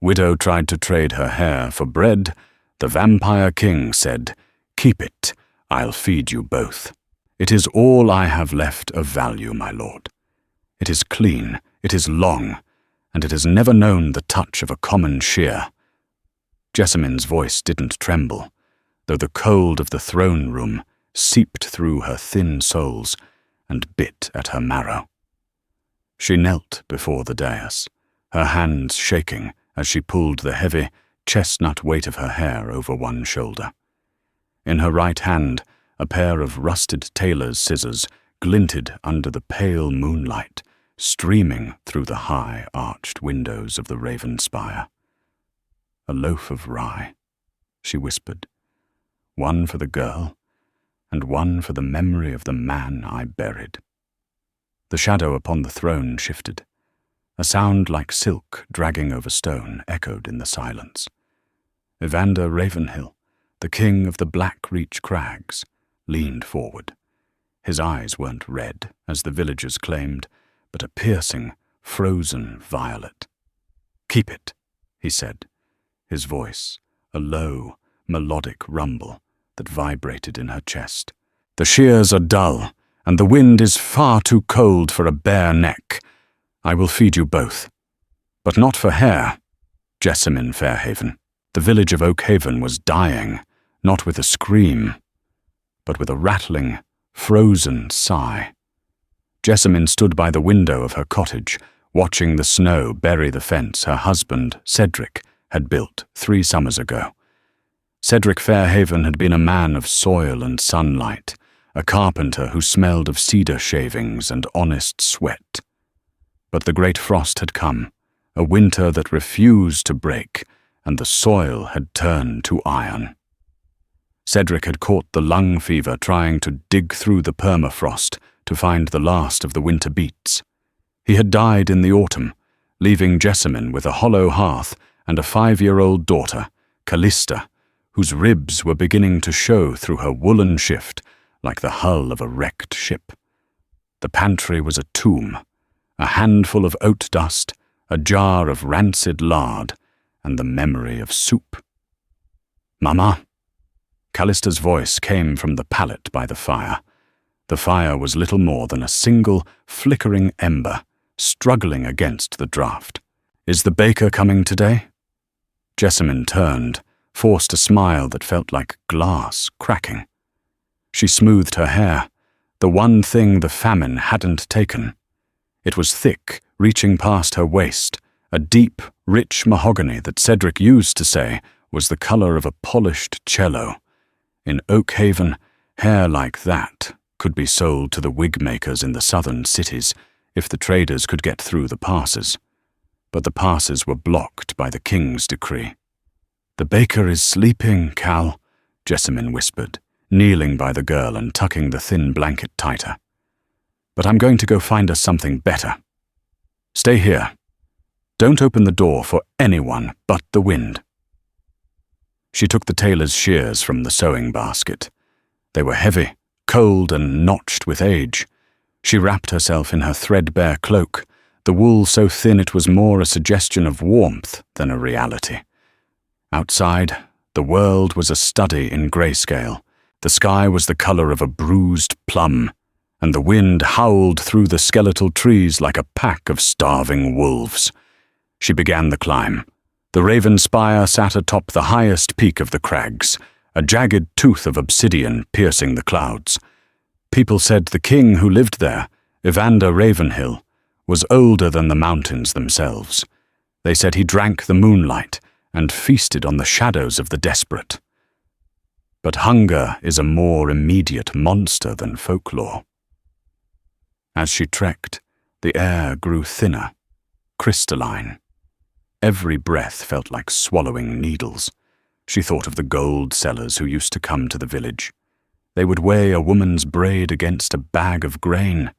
Widow tried to trade her hair for bread. The vampire king said, "Keep it, I'll feed you both. It is all I have left of value, my lord. It is clean, it is long, and it has never known the touch of a common shear." Jessamine's voice didn't tremble, though the cold of the throne room seeped through her thin soles and bit at her marrow. She knelt before the dais, her hands shaking as she pulled the heavy, chestnut weight of her hair over one shoulder. In her right hand, a pair of rusted tailor's scissors glinted under the pale moonlight, streaming through the high, arched windows of the Raven Spire. "A loaf of rye," she whispered. "One for the girl, and one for the memory of the man I buried." The shadow upon the throne shifted. A sound like silk dragging over stone echoed in the silence. Evander Ravenhill, the king of the Black Reach Crags, leaned forward. His eyes weren't red, as the villagers claimed, but a piercing, frozen violet. "Keep it," he said, his voice a low, melodic rumble that vibrated in her chest. "The shears are dull, and the wind is far too cold for a bare neck. I will feed you both. But not for hair, Jessamine Fairhaven." The village of Oakhaven was dying, not with a scream, but with a rattling, frozen sigh. Jessamine stood by the window of her cottage, watching the snow bury the fence her husband, Cedric, had built 3 summers ago. Cedric Fairhaven had been a man of soil and sunlight, a carpenter who smelled of cedar shavings and honest sweat. But the great frost had come, a winter that refused to break, and the soil had turned to iron. Cedric had caught the lung fever trying to dig through the permafrost to find the last of the winter beets. He had died in the autumn, leaving Jessamine with a hollow hearth and a 5-year-old daughter, Callista, whose ribs were beginning to show through her woolen shift like the hull of a wrecked ship. The pantry was a tomb, a handful of oat dust, a jar of rancid lard, and the memory of soup. "Mama?" Callista's voice came from the pallet by the fire. The fire was little more than a single, flickering ember, struggling against the draught. "Is the baker coming today?" Jessamine turned, forced a smile that felt like glass cracking. She smoothed her hair, the one thing the famine hadn't taken. It was thick, reaching past her waist, a deep, rich mahogany that Cedric used to say was the color of a polished cello. In Oakhaven, hair like that could be sold to the wig makers in the southern cities if the traders could get through the passes. But the passes were blocked by the king's decree. "The baker is sleeping, Cal," Jessamine whispered, kneeling by the girl and tucking the thin blanket tighter. "But I'm going to go find us something better. Stay here. Don't open the door for anyone but the wind." She took the tailor's shears from the sewing basket. They were heavy, cold, and notched with age. She wrapped herself in her threadbare cloak, the wool so thin it was more a suggestion of warmth than a reality. Outside, the world was a study in grayscale. The sky was the color of a bruised plum, and the wind howled through the skeletal trees like a pack of starving wolves. She began the climb. The Raven Spire sat atop the highest peak of the crags, a jagged tooth of obsidian piercing the clouds. People said the king who lived there, Evander Ravenhill, was older than the mountains themselves. They said he drank the moonlight and feasted on the shadows of the desperate. But hunger is a more immediate monster than folklore. As she trekked, the air grew thinner, crystalline. Every breath felt like swallowing needles. She thought of the gold sellers who used to come to the village. They would weigh a woman's braid against a bag of grain.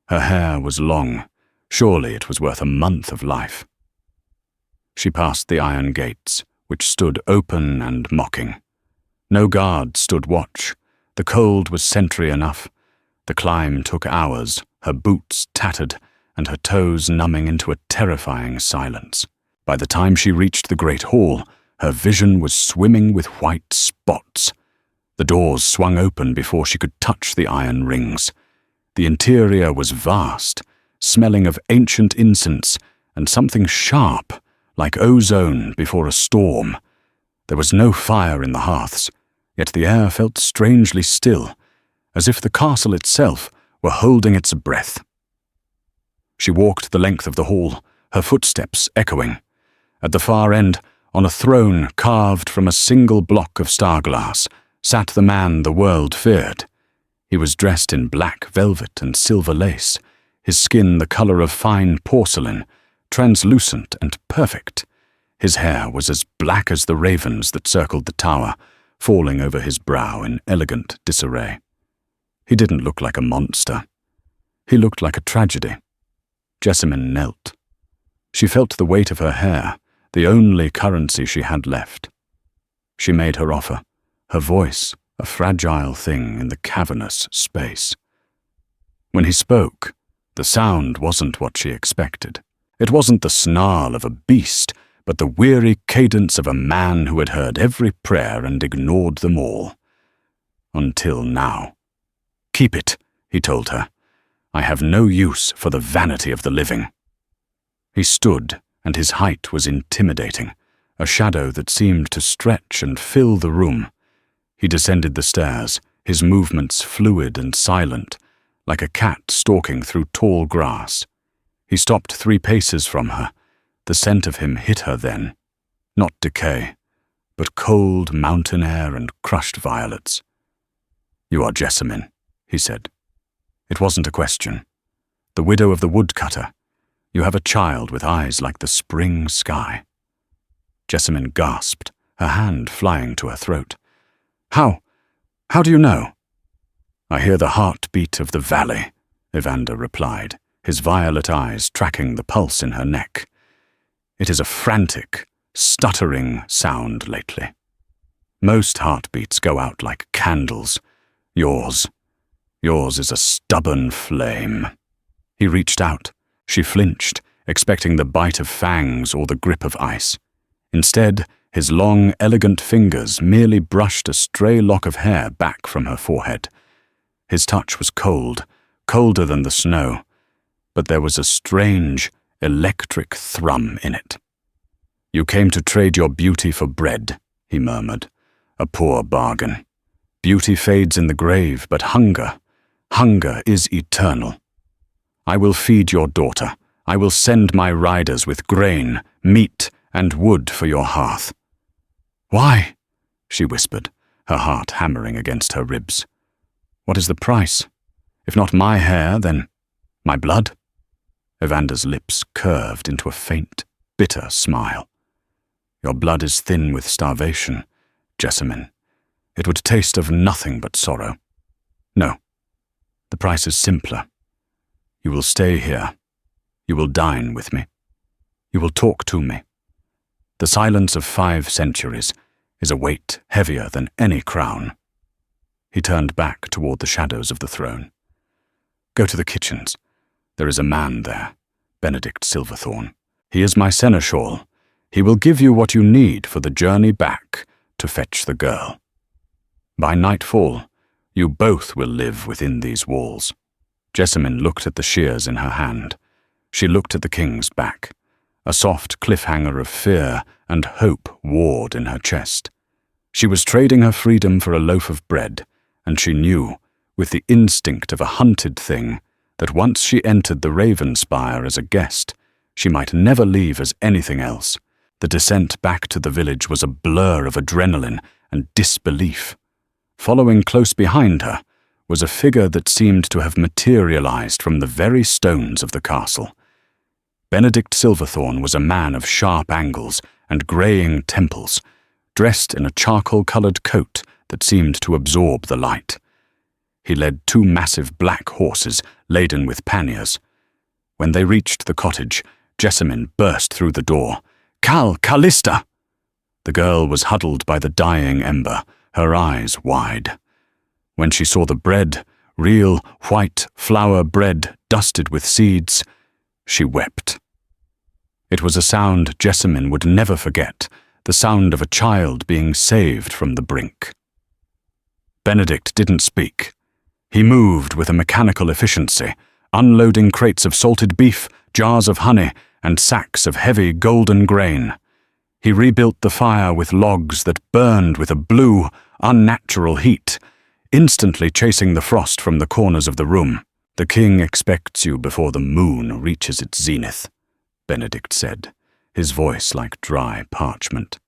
Her hair was long. Surely it was worth a month of life. She passed the iron gates, which stood open and mocking. No guard stood watch. The cold was sentry enough. The climb took hours, her boots tattered, and her toes numbing into a terrifying silence. By the time she reached the great hall, her vision was swimming with white spots. The doors swung open before she could touch the iron rings. The interior was vast, smelling of ancient incense and something sharp, like ozone before a storm. There was no fire in the hearths, yet the air felt strangely still, as if the castle itself were holding its breath. She walked the length of the hall, her footsteps echoing. At the far end, on a throne carved from a single block of star-glass, sat the man the world feared. He was dressed in black velvet and silver lace, his skin the color of fine porcelain, translucent and perfect. His hair was as black as the ravens that circled the tower, falling over his brow in elegant disarray. He didn't look like a monster. He looked like a tragedy. Jessamine knelt. She felt the weight of her hair, the only currency she had left. She made her offer, her voice a fragile thing in the cavernous space. When he spoke, the sound wasn't what she expected. It wasn't the snarl of a beast, but the weary cadence of a man who had heard every prayer and ignored them all. Until now. "Keep it," he told her. "I have no use for the vanity of the living." He stood, and his height was intimidating, a shadow that seemed to stretch and fill the room. He descended the stairs, his movements fluid and silent, like a cat stalking through tall grass. He stopped 3 paces from her. The scent of him hit her then. Not decay, but cold mountain air and crushed violets. "You are Jessamine," he said. It wasn't a question. "The widow of the woodcutter. You have a child with eyes like the spring sky." Jessamine gasped, her hand flying to her throat. How do you know?" "I hear the heartbeat of the valley," Evander replied, his violet eyes tracking the pulse in her neck. "It is a frantic, stuttering sound lately. Most heartbeats go out like candles. Yours is a stubborn flame." He reached out. She flinched, expecting the bite of fangs or the grip of ice. Instead, his long, elegant fingers merely brushed a stray lock of hair back from her forehead. His touch was cold, colder than the snow, but there was a strange, electric thrum in it. "You came to trade your beauty for bread," he murmured. "A poor bargain. Beauty fades in the grave, but hunger is eternal. I will feed your daughter. I will send my riders with grain, meat, and wood for your hearth." "Why?" she whispered, her heart hammering against her ribs. "What is the price? If not my hair, then my blood?" Evander's lips curved into a faint, bitter smile. "Your blood is thin with starvation, Jessamine. It would taste of nothing but sorrow. No, the price is simpler. You will stay here. You will dine with me. You will talk to me. The silence of 5 centuries is a weight heavier than any crown." He turned back toward the shadows of the throne. "Go to the kitchens. There is a man there, Benedict Silverthorn. He is my seneschal. He will give you what you need for the journey back to fetch the girl. By nightfall, you both will live within these walls." Jessamine looked at the shears in her hand. She looked at the king's back. A soft cliffhanger of fear and hope warred in her chest. She was trading her freedom for a loaf of bread, and she knew, with the instinct of a hunted thing, that once she entered the Raven Spire as a guest, she might never leave as anything else. The descent back to the village was a blur of adrenaline and disbelief. Following close behind her was a figure that seemed to have materialized from the very stones of the castle. Benedict Silverthorn was a man of sharp angles and graying temples, dressed in a charcoal-colored coat that seemed to absorb the light. He led 2 massive black horses laden with panniers. When they reached the cottage, Jessamine burst through the door. "Callista!" The girl was huddled by the dying ember, her eyes wide. When she saw the bread, real white flour bread dusted with seeds, she wept. It was a sound Jessamine would never forget, the sound of a child being saved from the brink. Benedict didn't speak. He moved with a mechanical efficiency, unloading crates of salted beef, jars of honey, and sacks of heavy golden grain. He rebuilt the fire with logs that burned with a blue, unnatural heat, instantly chasing the frost from the corners of the room. "The king expects you before the moon reaches its zenith," Benedict said, his voice like dry parchment.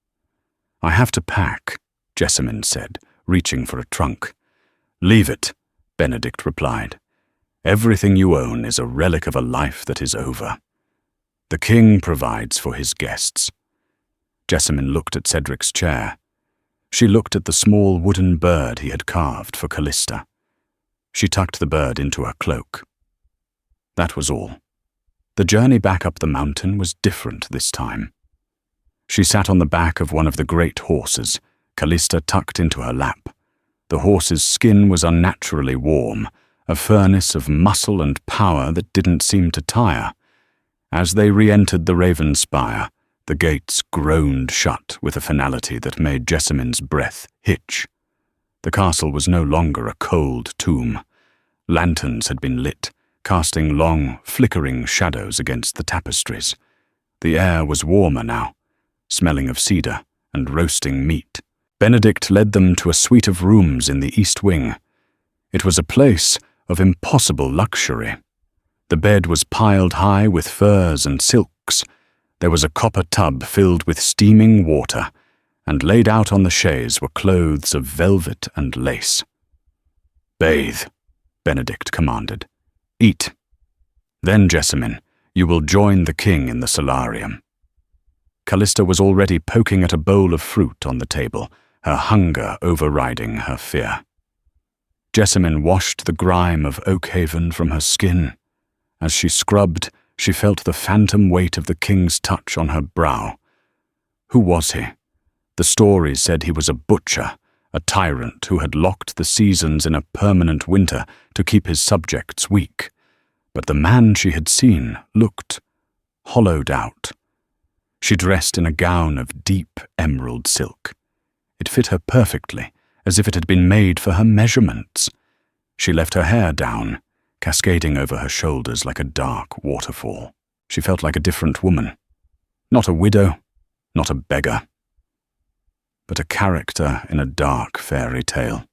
"I have to pack," Jessamine said, reaching for a trunk. "Leave it," Benedict replied. "Everything you own is a relic of a life that is over. The king provides for his guests." Jessamine looked at Cedric's chair. She looked at the small wooden bird he had carved for Callista. She tucked the bird into her cloak. That was all. The journey back up the mountain was different this time. She sat on the back of one of the great horses, Callista tucked into her lap. The horse's skin was unnaturally warm, a furnace of muscle and power that didn't seem to tire. As they re-entered the Raven Spire, the gates groaned shut with a finality that made Jessamine's breath hitch. The castle was no longer a cold tomb. Lanterns had been lit, casting long, flickering shadows against the tapestries. The air was warmer now, smelling of cedar and roasting meat. Benedict led them to a suite of rooms in the east wing. It was a place of impossible luxury. The bed was piled high with furs and silks. There was a copper tub filled with steaming water, and laid out on the chaise were clothes of velvet and lace. "Bathe," Benedict commanded. "Eat. Then, Jessamine, you will join the king in the solarium." Callista was already poking at a bowl of fruit on the table, her hunger overriding her fear. Jessamine washed the grime of Oakhaven from her skin. As she scrubbed, she felt the phantom weight of the king's touch on her brow. Who was he? The stories said he was a butcher, a tyrant who had locked the seasons in a permanent winter to keep his subjects weak. But the man she had seen looked hollowed out. She dressed in a gown of deep emerald silk. It fit her perfectly, as if it had been made for her measurements. She left her hair down, cascading over her shoulders like a dark waterfall. She felt like a different woman. Not a widow, not a beggar, but a character in a dark fairy tale.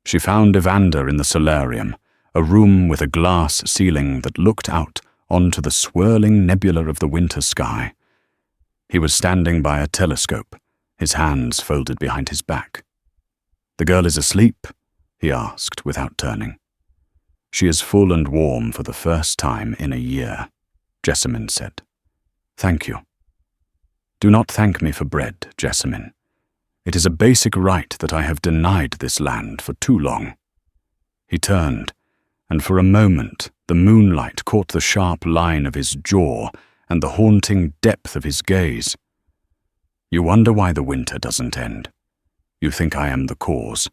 She found Evander in the solarium, a room with a glass ceiling that looked out onto the swirling nebula of the winter sky. He was standing by a telescope, his hands folded behind his back. "The girl is asleep?" he asked without turning. "She is full and warm for the first time in a year," Jessamine said. "Thank you." "Do not thank me for bread, Jessamine. It is a basic right that I have denied this land for too long." He turned, and for a moment the moonlight caught the sharp line of his jaw and the haunting depth of his gaze. "You wonder why the winter doesn't end. You think I am the cause."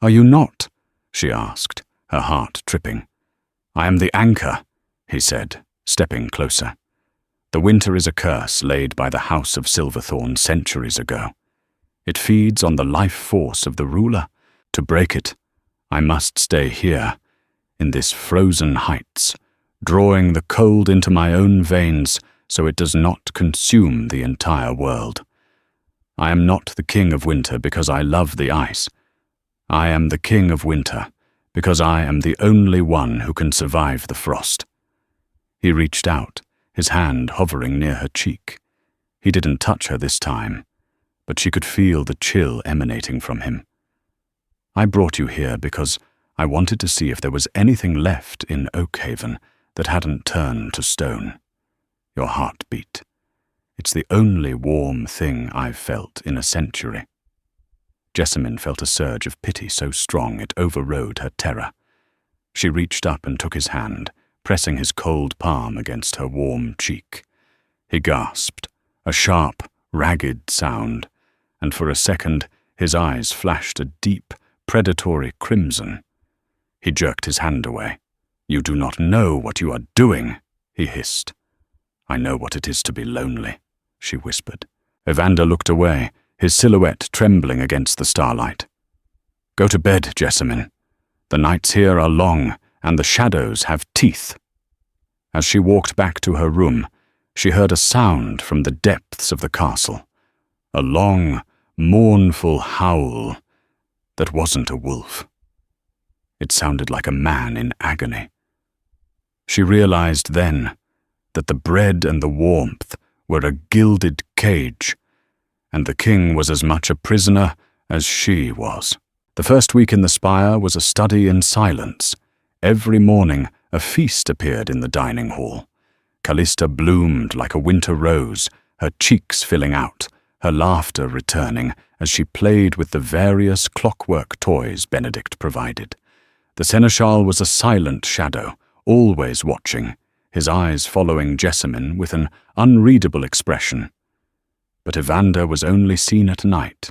"Are you not?" she asked, her heart tripping. "I am the anchor," he said, stepping closer. "The winter is a curse laid by the House of Silverthorn centuries ago. It feeds on the life force of the ruler. To break it, I must stay here, in this frozen heights, drawing the cold into my own veins so it does not consume the entire world. I am not the king of winter because I love the ice. I am the king of winter because I am the only one who can survive the frost." He reached out, his hand hovering near her cheek. He didn't touch her this time, but she could feel the chill emanating from him. "I brought you here because I wanted to see if there was anything left in Oakhaven that hadn't turned to stone." Your heart beat. "It's the only warm thing I've felt in a century." Jessamine felt a surge of pity so strong it overrode her terror. She reached up and took his hand, pressing his cold palm against her warm cheek. He gasped, a sharp, ragged sound, and for a second his eyes flashed a deep, predatory crimson. He jerked his hand away. "You do not know what you are doing," he hissed. I know what it is to be lonely, she whispered. Evander looked away, his silhouette trembling against the starlight. Go to bed, Jessamine. The nights here are long, and the shadows have teeth. As she walked back to her room, she heard a sound from the depths of the castle. A long, mournful howl that wasn't a wolf. It sounded like a man in agony. She realized then that the bread and the warmth were a gilded cage, and the king was as much a prisoner as she was. The first week in the spire was a study in silence. Every morning a feast appeared in the dining hall. Callista bloomed like a winter rose, her cheeks filling out, her laughter returning as she played with the various clockwork toys Benedict provided. The seneschal was a silent shadow, always watching, his eyes following Jessamine with an unreadable expression. But Evander was only seen at night.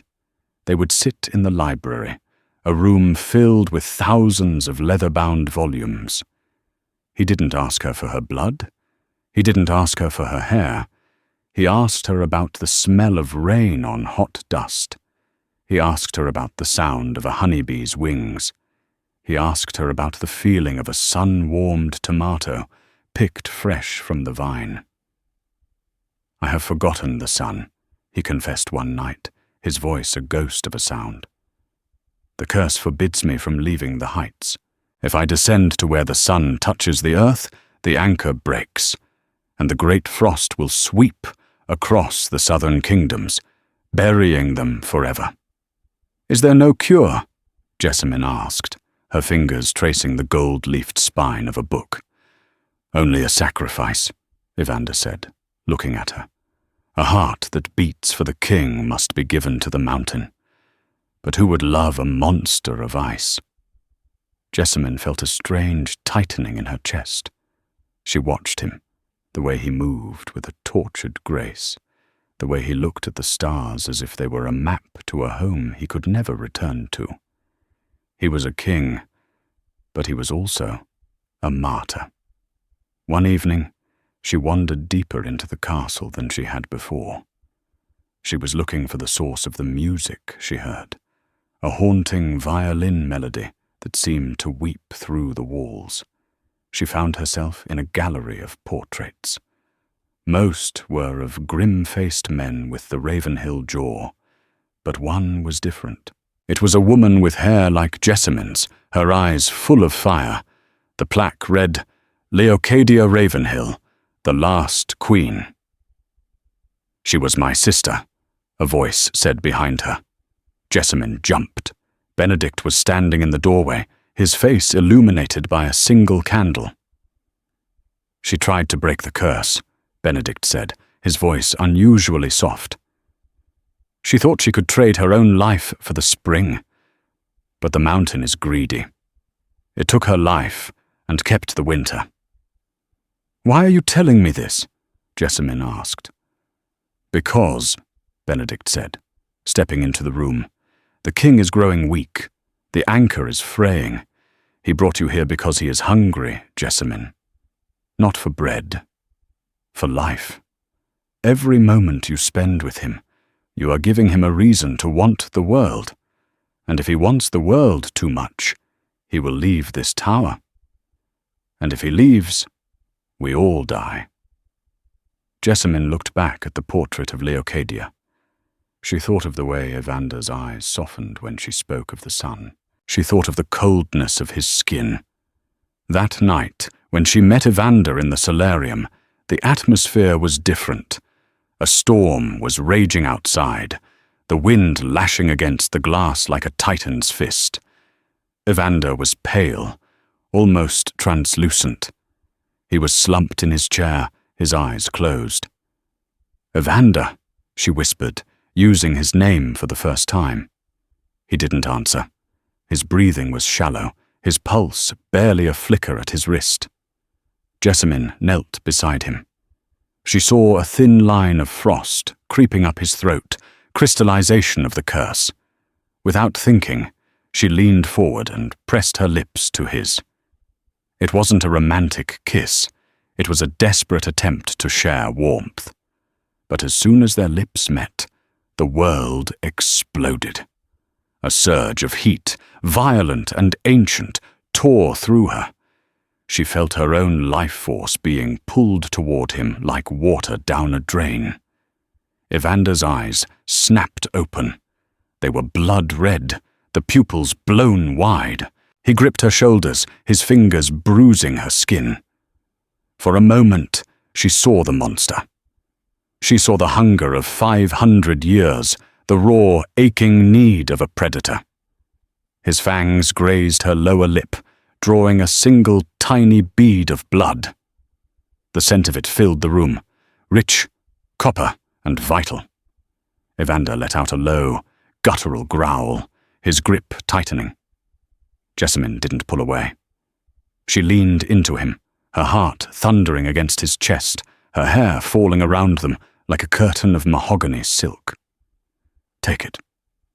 They would sit in the library, a room filled with thousands of leather-bound volumes. He didn't ask her for her blood. He didn't ask her for her hair. He asked her about the smell of rain on hot dust. He asked her about the sound of a honeybee's wings. He asked her about the feeling of a sun-warmed tomato picked fresh from the vine. I have forgotten the sun, he confessed one night, his voice a ghost of a sound. The curse forbids me from leaving the heights. If I descend to where the sun touches the earth, the anchor breaks, and the great frost will sweep across the southern kingdoms, burying them forever. Is there no cure? Jessamine asked, her fingers tracing the gold-leafed spine of a book. Only a sacrifice, Evander said, looking at her. A heart that beats for the king must be given to the mountain. But who would love a monster of ice? Jessamine felt a strange tightening in her chest. She watched him, the way he moved with a tortured grace, the way he looked at the stars as if they were a map to a home he could never return to. He was a king, but he was also a martyr. One evening, she wandered deeper into the castle than she had before. She was looking for the source of the music she heard, a haunting violin melody that seemed to weep through the walls. She found herself in a gallery of portraits. Most were of grim-faced men with the Ravenhill jaw, but one was different. It was a woman with hair like Jessamine's, her eyes full of fire. The plaque read, Leocadia Ravenhill, the last queen. She was my sister, a voice said behind her. Jessamine jumped. Benedict was standing in the doorway, his face illuminated by a single candle. She tried to break the curse, Benedict said, his voice unusually soft. She thought she could trade her own life for the spring, but the mountain is greedy. It took her life and kept the winter. Why are you telling me this? Jessamine asked. Because, Benedict said, stepping into the room, the king is growing weak. The anchor is fraying. He brought you here because he is hungry, Jessamine. Not for bread, for life. Every moment you spend with him, you are giving him a reason to want the world. And if he wants the world too much, he will leave this tower. And if he leaves, we all die. Jessamine looked back at the portrait of Leocadia. She thought of the way Evander's eyes softened when she spoke of the sun. She thought of the coldness of his skin. That night, when she met Evander in the solarium, the atmosphere was different. A storm was raging outside, the wind lashing against the glass like a titan's fist. Evander was pale, almost translucent. He was slumped in his chair, his eyes closed. Evander, she whispered, using his name for the first time. He didn't answer. His breathing was shallow, his pulse barely a flicker at his wrist. Jessamine knelt beside him. She saw a thin line of frost creeping up his throat, crystallization of the curse. Without thinking, she leaned forward and pressed her lips to his. It wasn't a romantic kiss. It was a desperate attempt to share warmth. But as soon as their lips met, the world exploded. A surge of heat, violent and ancient, tore through her. She felt her own life force being pulled toward him like water down a drain. Evander's eyes snapped open. They were blood red, the pupils blown wide. He gripped her shoulders, his fingers bruising her skin. For a moment, she saw the monster. She saw the hunger of 500 years, the raw, aching need of a predator. His fangs grazed her lower lip, drawing a single tiny bead of blood. The scent of it filled the room, rich, copper, and vital. Evander let out a low, guttural growl, his grip tightening. Jessamine didn't pull away. She leaned into him, her heart thundering against his chest, her hair falling around them like a curtain of mahogany silk. "Take it,"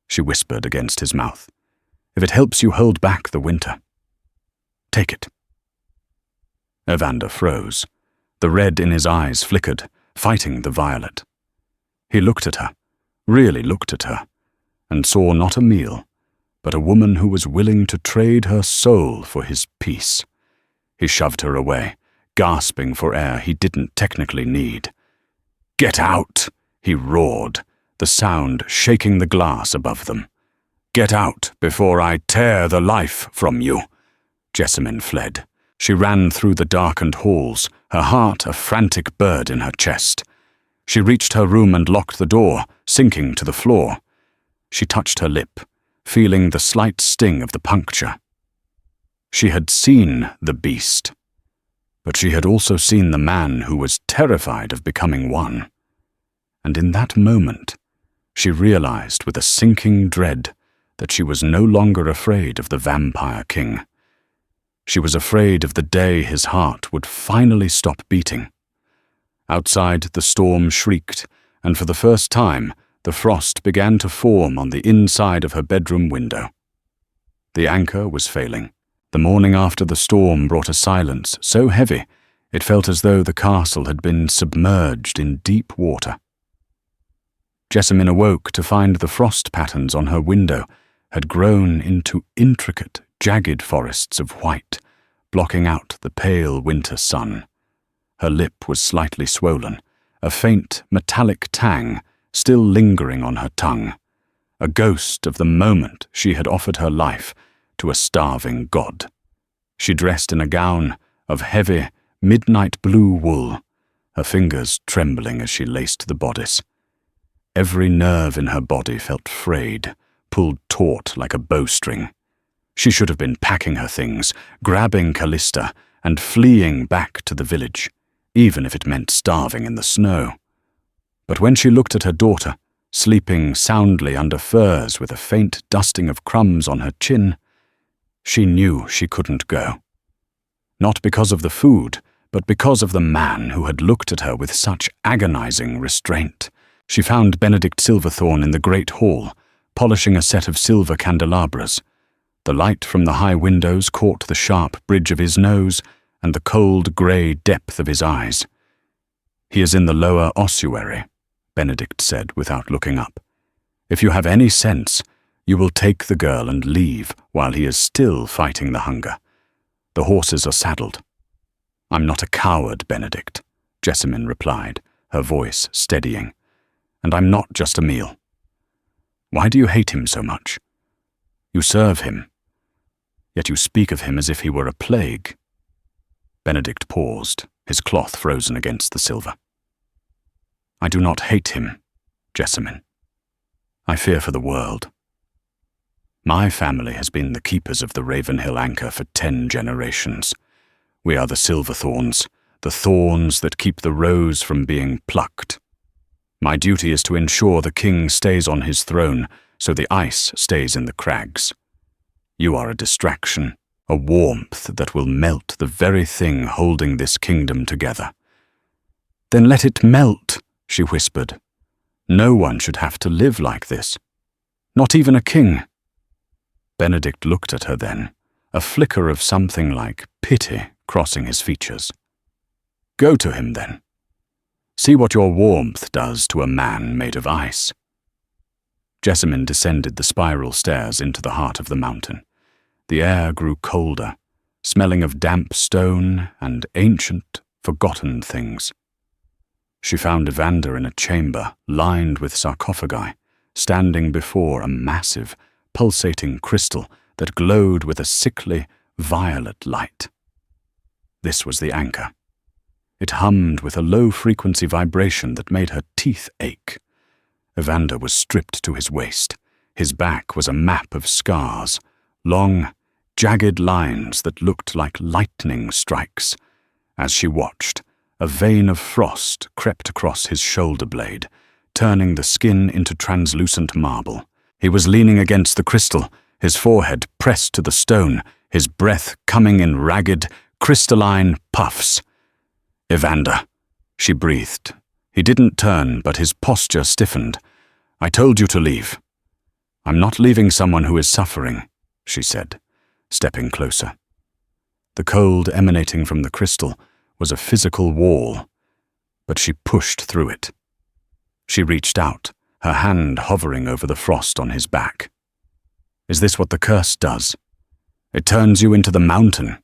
she whispered against his mouth. "If it helps you hold back the winter. Take it." Evander froze. The red in his eyes flickered, fighting the violet. He looked at her, really looked at her, and saw not a meal, but a woman who was willing to trade her soul for his peace. He shoved her away, gasping for air he didn't technically need. "Get out!" he roared, the sound shaking the glass above them. "Get out before I tear the life from you." Jessamine fled. She ran through the darkened halls, her heart a frantic bird in her chest. She reached her room and locked the door, sinking to the floor. She touched her lip, feeling the slight sting of the puncture. She had seen the beast, but she had also seen the man who was terrified of becoming one. And in that moment, she realized with a sinking dread that she was no longer afraid of the Vampire King. She was afraid of the day his heart would finally stop beating. Outside, the storm shrieked, and for the first time, the frost began to form on the inside of her bedroom window. The anchor was failing. The morning after the storm brought a silence so heavy it felt as though the castle had been submerged in deep water. Jessamine awoke to find the frost patterns on her window had grown into intricate, jagged forests of white, blocking out the pale winter sun. Her lip was slightly swollen, a faint metallic tang still lingering on her tongue, a ghost of the moment she had offered her life to a starving god. She dressed in a gown of heavy, midnight blue wool, her fingers trembling as she laced the bodice. Every nerve in her body felt frayed, pulled taut like a bowstring. She should have been packing her things, grabbing Callista, and fleeing back to the village, even if it meant starving in the snow. But when she looked at her daughter, sleeping soundly under furs with a faint dusting of crumbs on her chin, she knew she couldn't go. Not because of the food, but because of the man who had looked at her with such agonizing restraint. She found Benedict Silverthorn in the great hall, polishing a set of silver candelabras. The light from the high windows caught the sharp bridge of his nose and the cold grey depth of his eyes. "He is in the lower ossuary," Benedict said without looking up. "If you have any sense, you will take the girl and leave while he is still fighting the hunger. The horses are saddled." "I'm not a coward, Benedict," Jessamine replied, her voice steadying. "And I'm not just a meal. Why do you hate him so much? You serve him, yet you speak of him as if he were a plague." Benedict paused, his cloth frozen against the silver. "I do not hate him, Jessamine. I fear for the world. My family has been the keepers of the Ravenhill anchor for 10 generations. We are the Silverthorns, the thorns that keep the rose from being plucked. My duty is to ensure the king stays on his throne so the ice stays in the crags. You are a distraction, a warmth that will melt the very thing holding this kingdom together." "Then let it melt," she whispered. "No one should have to live like this. Not even a king." Benedict looked at her then, a flicker of something like pity crossing his features. Go to him, then. See what your warmth does to a man made of ice. Jessamine descended the spiral stairs into the heart of the mountain. The air grew colder, smelling of damp stone and ancient, forgotten things. She found Evander in a chamber lined with sarcophagi, standing before a massive, pulsating crystal that glowed with a sickly, violet light. This was the anchor. It hummed with a low-frequency vibration that made her teeth ache. Evander was stripped to his waist. His back was a map of scars, long, jagged lines that looked like lightning strikes. As she watched, a vein of frost crept across his shoulder blade, turning the skin into translucent marble. He was leaning against the crystal, his forehead pressed to the stone, his breath coming in ragged, crystalline puffs. "Evander," she breathed. He didn't turn, but his posture stiffened. "I told you to leave." "I'm not leaving someone who is suffering," she said, stepping closer. The cold emanating from the crystal was a physical wall, but she pushed through it. She reached out, her hand hovering over the frost on his back. "Is this what the curse does? It turns you into the mountain."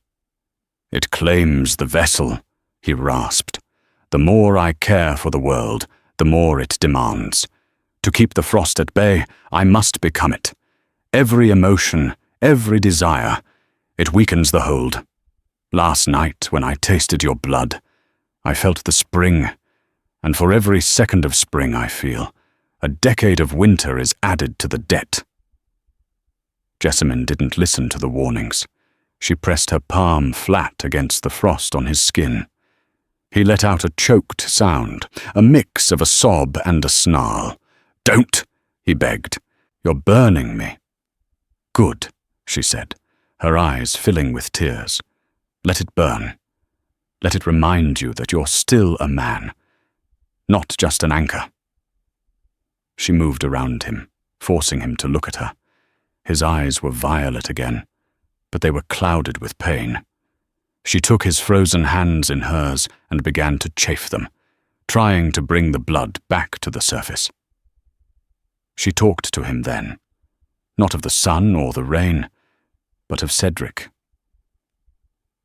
"It claims the vessel," he rasped. "The more I care for the world, the more it demands. To keep the frost at bay, I must become it. Every emotion, every desire, it weakens the hold. Last night, when I tasted your blood, I felt the spring, and for every second of spring I feel, a decade of winter is added to the debt." Jessamine didn't listen to the warnings. She pressed her palm flat against the frost on his skin. He let out a choked sound, a mix of a sob and a snarl. "Don't," he begged. "You're burning me." "Good," she said, her eyes filling with tears. "Let it burn. Let it remind you that you're still a man, not just an anchor." She moved around him, forcing him to look at her. His eyes were violet again, but they were clouded with pain. She took his frozen hands in hers and began to chafe them, trying to bring the blood back to the surface. She talked to him then, not of the sun or the rain, but of Cedric.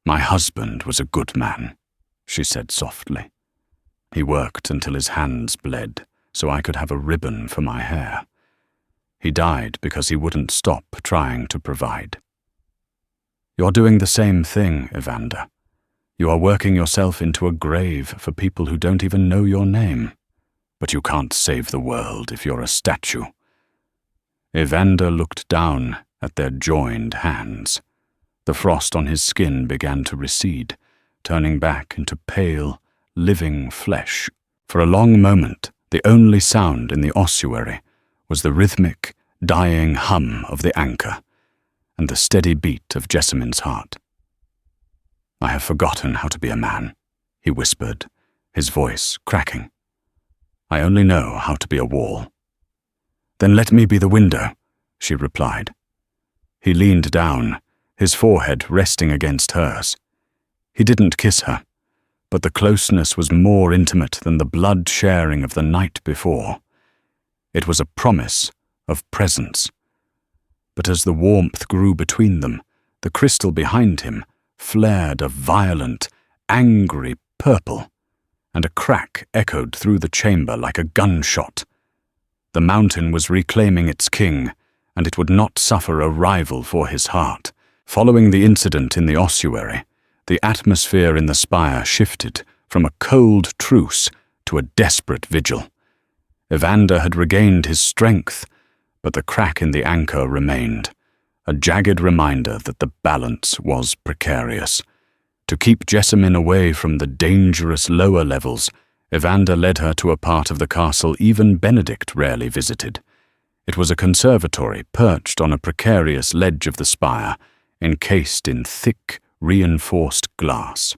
"My husband was a good man," she said softly. "He worked until his hands bled, so I could have a ribbon for my hair. He died because he wouldn't stop trying to provide. You're doing the same thing, Evander. You are working yourself into a grave for people who don't even know your name. But you can't save the world if you're a statue." Evander looked down at their joined hands. The frost on his skin began to recede, turning back into pale, living flesh. For a long moment, the only sound in the ossuary was the rhythmic, dying hum of the anchor and the steady beat of Jessamine's heart. "I have forgotten how to be a man," he whispered, his voice cracking. "I only know how to be a wall." "Then let me be the window," she replied. He leaned down, his forehead resting against hers. He didn't kiss her, but the closeness was more intimate than the blood sharing of the night before. It was a promise of presence. But as the warmth grew between them, the crystal behind him flared a violent, angry purple, and a crack echoed through the chamber like a gunshot. The mountain was reclaiming its king, and it would not suffer a rival for his heart. Following the incident in the ossuary, the atmosphere in the spire shifted from a cold truce to a desperate vigil. Evander had regained his strength, but the crack in the anchor remained, a jagged reminder that the balance was precarious. To keep Jessamine away from the dangerous lower levels, Evander led her to a part of the castle even Benedict rarely visited. It was a conservatory perched on a precarious ledge of the spire, encased in thick, reinforced glass.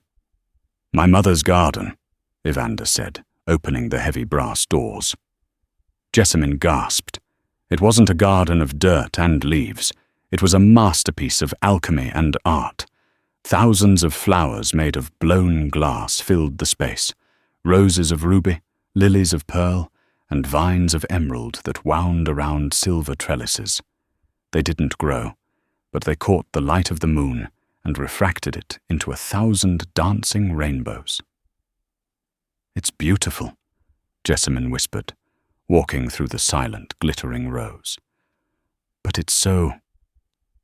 "My mother's garden," Evander said, opening the heavy brass doors. Jessamine gasped. It wasn't a garden of dirt and leaves. It was a masterpiece of alchemy and art. Thousands of flowers made of blown glass filled the space, roses of ruby, lilies of pearl, and vines of emerald that wound around silver trellises. They didn't grow, but they caught the light of the moon and refracted it into 1,000 dancing rainbows. "It's beautiful," Jessamine whispered, walking through the silent, glittering rows. "But it's so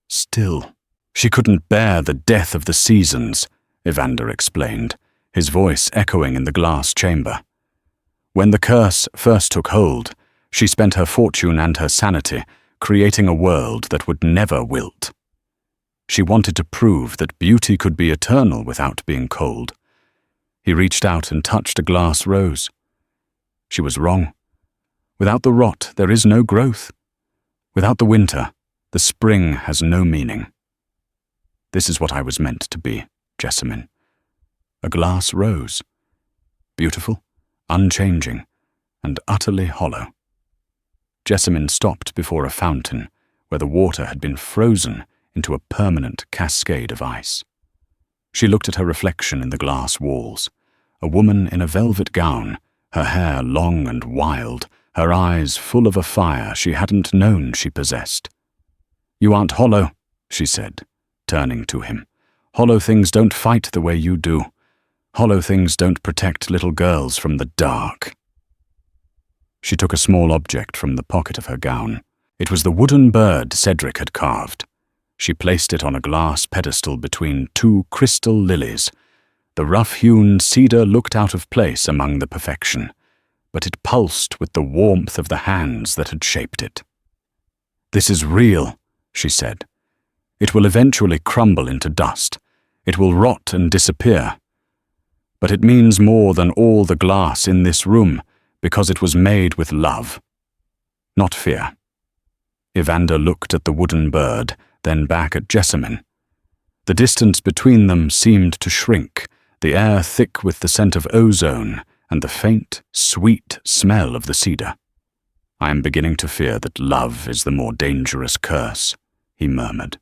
still." "She couldn't bear the death of the seasons," Evander explained, his voice echoing in the glass chamber. "When the curse first took hold, she spent her fortune and her sanity creating a world that would never wilt. She wanted to prove that beauty could be eternal without being cold." He reached out and touched a glass rose. She was wrong. Without the rot, there is no growth. Without the winter, the spring has no meaning. This is what I was meant to be, Jessamine. A glass rose. Beautiful, unchanging, and utterly hollow. Jessamine stopped before a fountain where the water had been frozen into a permanent cascade of ice. She looked at her reflection in the glass walls, a woman in a velvet gown, her hair long and wild, her eyes full of a fire she hadn't known she possessed. "You aren't hollow," she said, turning to him. "Hollow things don't fight the way you do. Hollow things don't protect little girls from the dark." She took a small object from the pocket of her gown. It was the wooden bird Cedric had carved. She placed it on a glass pedestal between two crystal lilies. The rough-hewn cedar looked out of place among the perfection, but it pulsed with the warmth of the hands that had shaped it. "This is real," she said. "It will eventually crumble into dust. It will rot and disappear. But it means more than all the glass in this room because it was made with love, not fear." Evander looked at the wooden bird, then back at Jessamine. The distance between them seemed to shrink, the air thick with the scent of ozone and the faint, sweet smell of the cedar. "I am beginning to fear that love is the more dangerous curse," he murmured.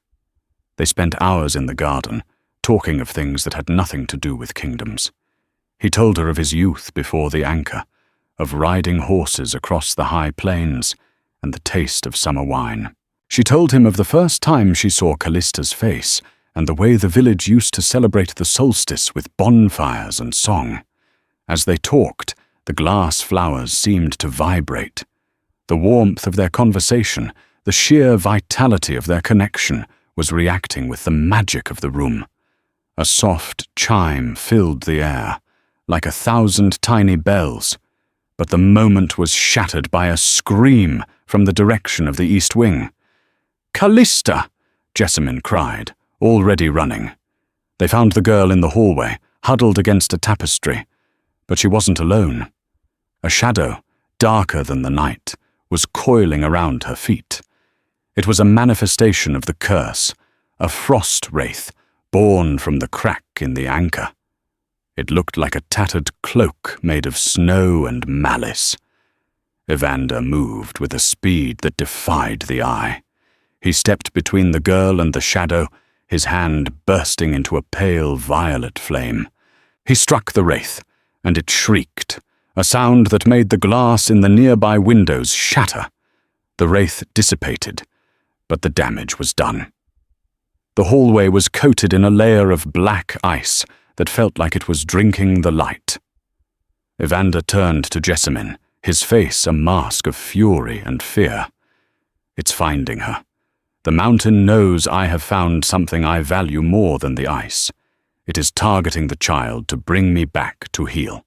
They spent hours in the garden, talking of things that had nothing to do with kingdoms. He told her of his youth before the anchor, of riding horses across the high plains, and the taste of summer wine. She told him of the first time she saw Callista's face, and the way the village used to celebrate the solstice with bonfires and song. As they talked, the glass flowers seemed to vibrate. The warmth of their conversation, the sheer vitality of their connection, was reacting with the magic of the room. A soft chime filled the air, like 1,000 tiny bells, but the moment was shattered by a scream from the direction of the east wing. "Callista!" Jessamine cried, already running. They found the girl in the hallway, huddled against a tapestry, but she wasn't alone. A shadow, darker than the night, was coiling around her feet. It was a manifestation of the curse, a frost wraith born from the crack in the anchor. It looked like a tattered cloak made of snow and malice. Evander moved with a speed that defied the eye. He stepped between the girl and the shadow, his hand bursting into a pale violet flame. He struck the wraith, and it shrieked, a sound that made the glass in the nearby windows shatter. The wraith dissipated, but the damage was done. The hallway was coated in a layer of black ice that felt like it was drinking the light. Evander turned to Jessamine, his face a mask of fury and fear. "It's finding her. The mountain knows I have found something I value more than the ice. It is targeting the child to bring me back to heal."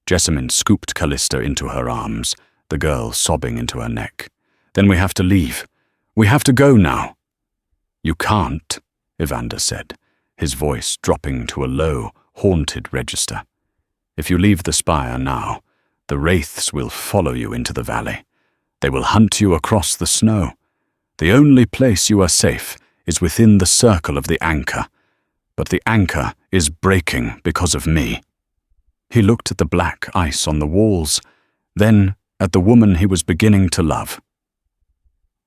Jessamine scooped Callista into her arms, the girl sobbing into her neck. "Then we have to leave. We have to go now." "You can't," Evander said, his voice dropping to a low, haunted register. "If you leave the spire now, the wraiths will follow you into the valley. They will hunt you across the snow. The only place you are safe is within the circle of the anchor, but the anchor is breaking because of me." He looked at the black ice on the walls, then at the woman he was beginning to love.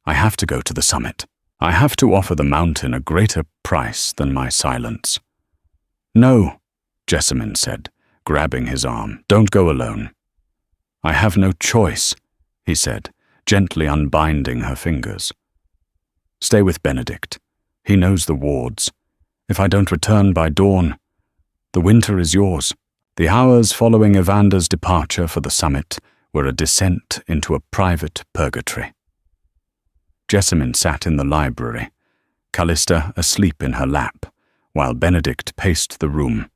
"I have to go to the summit. I have to offer the mountain a greater price than my silence." "No," Jessamine said, grabbing his arm. "Don't go alone." "I have no choice," he said, gently unbinding her fingers. "Stay with Benedict. He knows the wards. If I don't return by dawn, the winter is yours." The hours following Evander's departure for the summit were a descent into a private purgatory. Jessamine sat in the library, Callista asleep in her lap, while Benedict paced the room,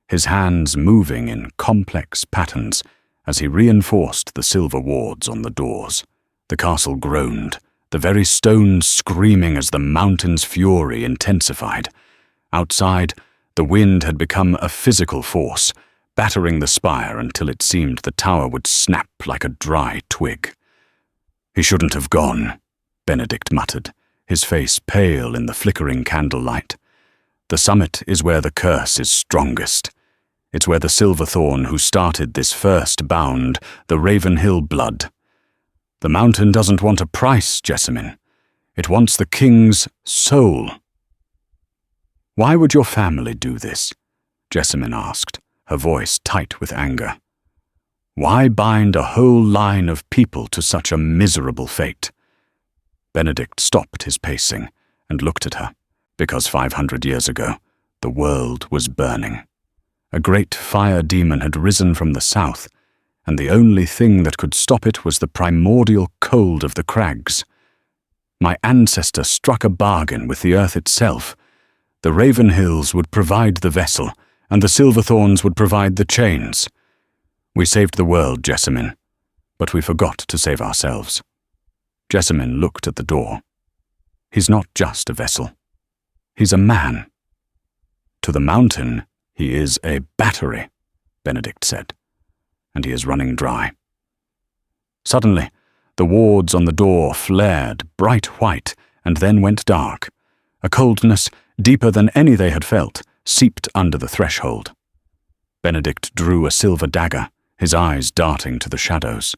his hands moving in complex patterns as he reinforced the silver wards on the doors. The castle groaned, the very stones screaming as the mountain's fury intensified. Outside, the wind had become a physical force, battering the spire until it seemed the tower would snap like a dry twig. "He shouldn't have gone," Benedict muttered, his face pale in the flickering candlelight. "The summit is where the curse is strongest. It's where the Silverthorn who started this first bound, the Ravenhill blood. The mountain doesn't want a price, Jessamine. It wants the king's soul." "Why would your family do this?" Jessamine asked, her voice tight with anger. "Why bind a whole line of people to such a miserable fate?" Benedict stopped his pacing and looked at her, because 500 years ago, the world was burning. A great fire demon had risen from the south, and the only thing that could stop it was the primordial cold of the crags. My ancestor struck a bargain with the earth itself. The Ravenhills would provide the vessel, and the Silverthorns would provide the chains. We saved the world, Jessamine, but we forgot to save ourselves. Jessamine looked at the door. "He's not just a vessel. He's a man." "To the mountain, he is a battery," Benedict said, "and he is running dry." Suddenly, the wards on the door flared bright white and then went dark. A coldness, deeper than any they had felt, seeped under the threshold. Benedict drew a silver dagger, his eyes darting to the shadows.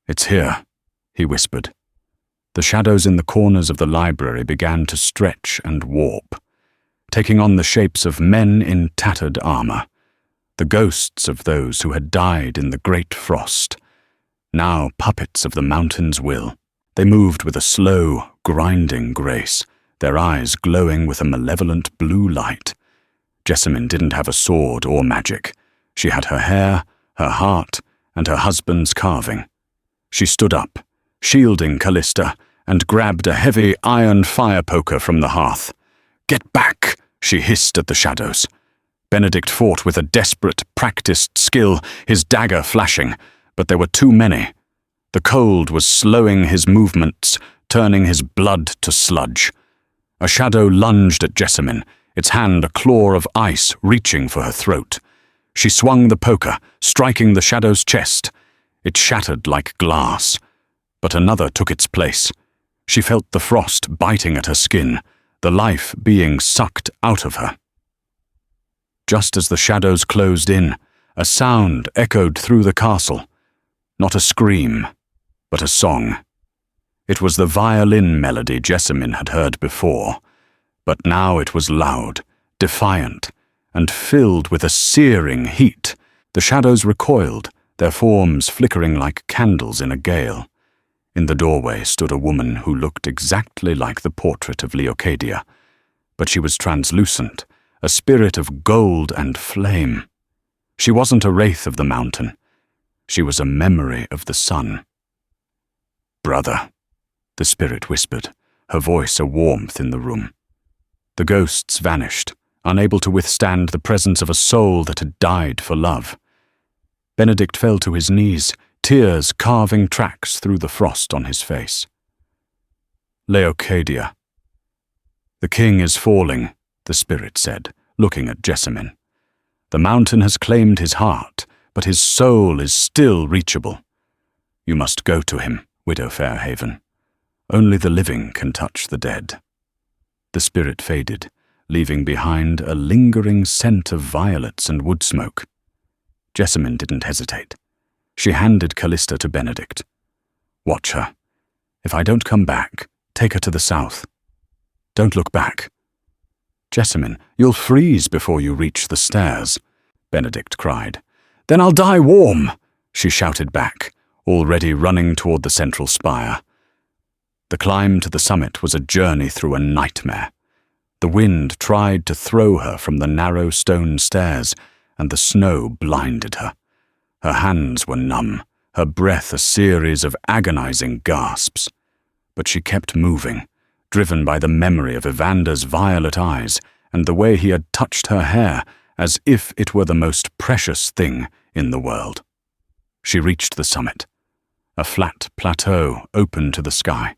"It's here," he whispered. The shadows in the corners of the library began to stretch and warp, taking on the shapes of men in tattered armor, the ghosts of those who had died in the great frost, now puppets of the mountain's will. They moved with a slow, grinding grace, their eyes glowing with a malevolent blue light. Jessamine didn't have a sword or magic. She had her hair, her heart, and her husband's carving. She stood up, shielding Callista, and grabbed a heavy iron fire poker from the hearth. "Get back!" she hissed at the shadows. Benedict fought with a desperate, practiced skill, his dagger flashing, but there were too many. The cold was slowing his movements, turning his blood to sludge. A shadow lunged at Jessamine, its hand a claw of ice reaching for her throat. She swung the poker, striking the shadow's chest. It shattered like glass, but another took its place. She felt the frost biting at her skin, the life being sucked out of her. Just as the shadows closed in, a sound echoed through the castle. Not a scream, but a song. It was the violin melody Jessamine had heard before, but now it was loud, defiant, and filled with a searing heat. The shadows recoiled, their forms flickering like candles in a gale. In the doorway stood a woman who looked exactly like the portrait of Leocadia, but she was translucent, a spirit of gold and flame. She wasn't a wraith of the mountain. She was a memory of the sun. "Brother," the spirit whispered, her voice a warmth in the room. The ghosts vanished, unable to withstand the presence of a soul that had died for love. Benedict fell to his knees, tears carving tracks through the frost on his face. "Leocadia." "The king is falling," the spirit said, looking at Jessamine. "The mountain has claimed his heart, but his soul is still reachable. You must go to him, Widow Fairhaven. Only the living can touch the dead." The spirit faded, leaving behind a lingering scent of violets and wood smoke. Jessamine didn't hesitate. She handed Callista to Benedict. "Watch her. If I don't come back, take her to the south. Don't look back." "Jessamine, you'll freeze before you reach the stairs," Benedict cried. "Then I'll die warm," she shouted back, already running toward the central spire. The climb to the summit was a journey through a nightmare. The wind tried to throw her from the narrow stone stairs, and the snow blinded her. Her hands were numb, her breath a series of agonizing gasps. But she kept moving, driven by the memory of Evander's violet eyes and the way he had touched her hair as if it were the most precious thing in the world. She reached the summit, a flat plateau open to the sky.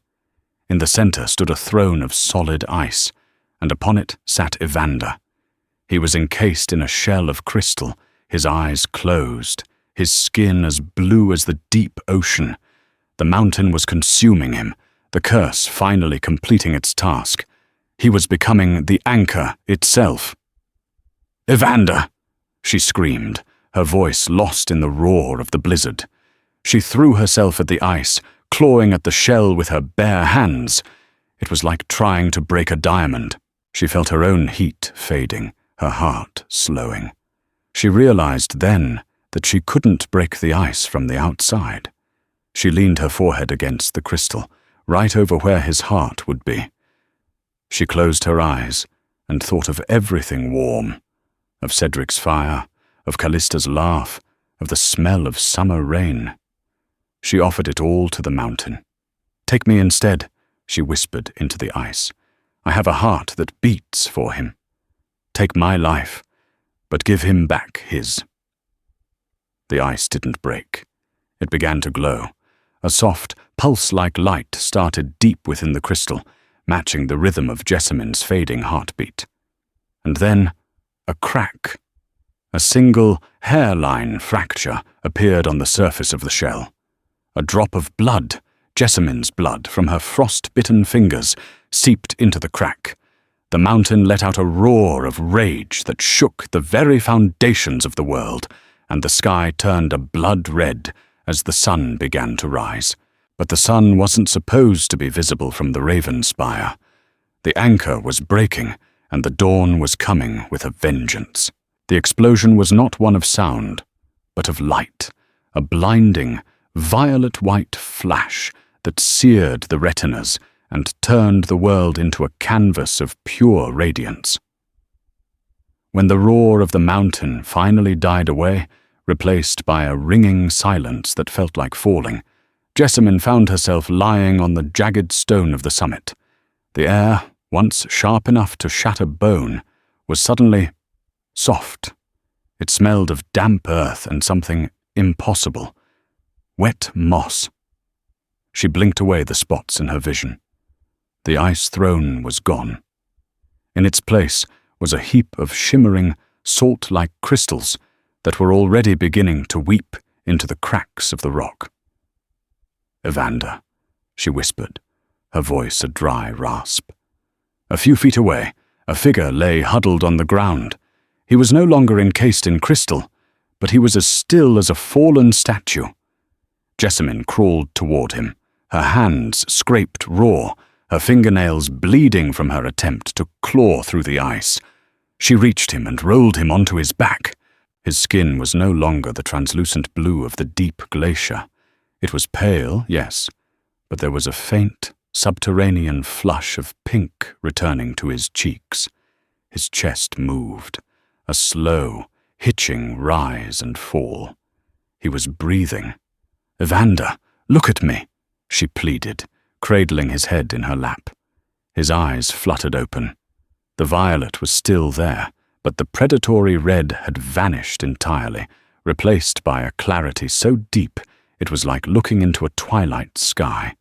In the center stood a throne of solid ice, and upon it sat Evander. He was encased in a shell of crystal, his eyes closed, his skin as blue as the deep ocean. The mountain was consuming him, the curse finally completing its task. He was becoming the anchor itself. "Evander!" she screamed, her voice lost in the roar of the blizzard. She threw herself at the ice, clawing at the shell with her bare hands. It was like trying to break a diamond. She felt her own heat fading, her heart slowing. She realized then that she couldn't break the ice from the outside. She leaned her forehead against the crystal, right over where his heart would be. She closed her eyes and thought of everything warm, of Cedric's fire, of Callista's laugh, of the smell of summer rain. She offered it all to the mountain. "Take me instead," she whispered into the ice. "I have a heart that beats for him. Take my life, but give him back his." The ice didn't break. It began to glow. A soft, pulse-like light started deep within the crystal, matching the rhythm of Jessamine's fading heartbeat. And then, a crack. A single hairline fracture appeared on the surface of the shell. A drop of blood, Jessamine's blood, from her frost-bitten fingers, seeped into the crack. The mountain let out a roar of rage that shook the very foundations of the world, and the sky turned a blood red as the sun began to rise. But the sun wasn't supposed to be visible from the Raven Spire. The anchor was breaking, and the dawn was coming with a vengeance. The explosion was not one of sound, but of light, a blinding, violet-white flash that seared the retinas and turned the world into a canvas of pure radiance. When the roar of the mountain finally died away, replaced by a ringing silence that felt like falling, Jessamine found herself lying on the jagged stone of the summit. The air, once sharp enough to shatter bone, was suddenly soft. It smelled of damp earth and something impossible. Wet moss. She blinked away the spots in her vision. The ice throne was gone. In its place was a heap of shimmering, salt-like crystals that were already beginning to weep into the cracks of the rock. "Evander," she whispered, her voice a dry rasp. A few feet away, a figure lay huddled on the ground. He was no longer encased in crystal, but he was as still as a fallen statue. Jessamine crawled toward him, her hands scraped raw, her fingernails bleeding from her attempt to claw through the ice. She reached him and rolled him onto his back. His skin was no longer the translucent blue of the deep glacier. It was pale, yes, but there was a faint, subterranean flush of pink returning to his cheeks. His chest moved, a slow, hitching rise and fall. He was breathing. "Evander, look at me," she pleaded, cradling his head in her lap. His eyes fluttered open. The violet was still there, but the predatory red had vanished entirely, replaced by a clarity so deep it was like looking into a twilight sky.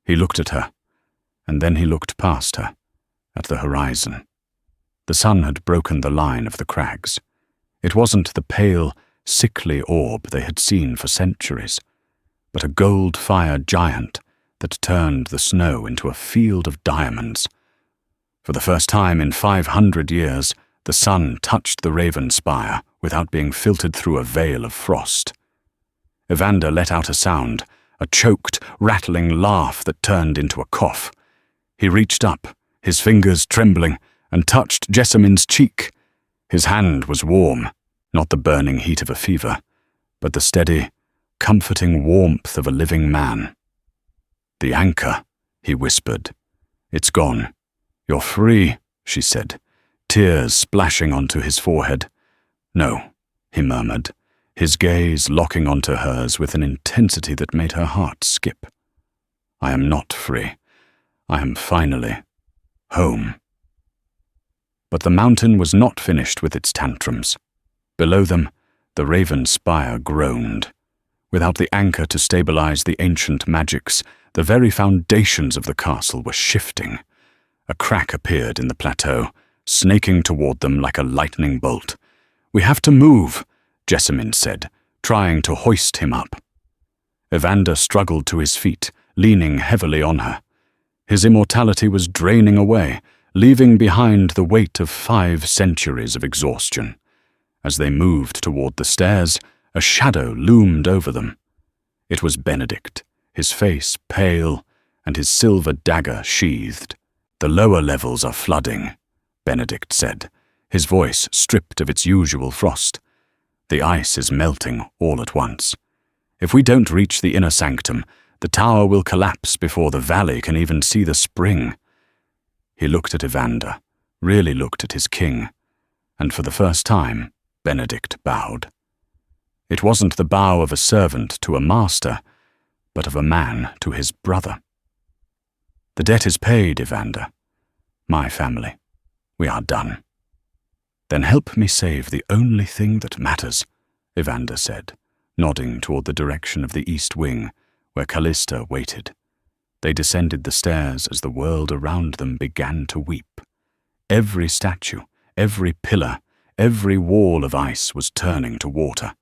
He looked at her, and then he looked past her, at the horizon. The sun had broken the line of the crags. It wasn't the pale, sickly orb they had seen for centuries, but a gold-fire giant that turned the snow into a field of diamonds. For the first time in 500 years, the sun touched the Raven Spire without being filtered through a veil of frost. Evander let out a sound, a choked, rattling laugh that turned into a cough. He reached up, his fingers trembling, and touched Jessamyn's cheek. His hand was warm, not the burning heat of a fever, but the steady, comforting warmth of a living man. "The anchor," he whispered. "It's gone. You're free," she said, tears splashing onto his forehead. "No," he murmured, his gaze locking onto hers with an intensity that made her heart skip. "I am not free. I am finally home." But the mountain was not finished with its tantrums. Below them, the raven spire groaned. Without the anchor to stabilize the ancient magics, the very foundations of the castle were shifting. A crack appeared in the plateau, snaking toward them like a lightning bolt. "We have to move," Jessamyn said, trying to hoist him up. Evander struggled to his feet, leaning heavily on her. His immortality was draining away, leaving behind the weight of 5 centuries of exhaustion. As they moved toward the stairs, a shadow loomed over them. It was Benedict, his face pale and his silver dagger sheathed. "The lower levels are flooding," Benedict said, his voice stripped of its usual frost. "The ice is melting all at once. If we don't reach the inner sanctum, the tower will collapse before the valley can even see the spring." He looked at Evander, really looked at his king, and for the first time, Benedict bowed. It wasn't the bow of a servant to a master, but of a man to his brother. "The debt is paid, Evander. My family. We are done." "Then help me save the only thing that matters," Evander said, nodding toward the direction of the east wing, where Callista waited. They descended the stairs as the world around them began to weep. Every statue, every pillar, every wall of ice was turning to water.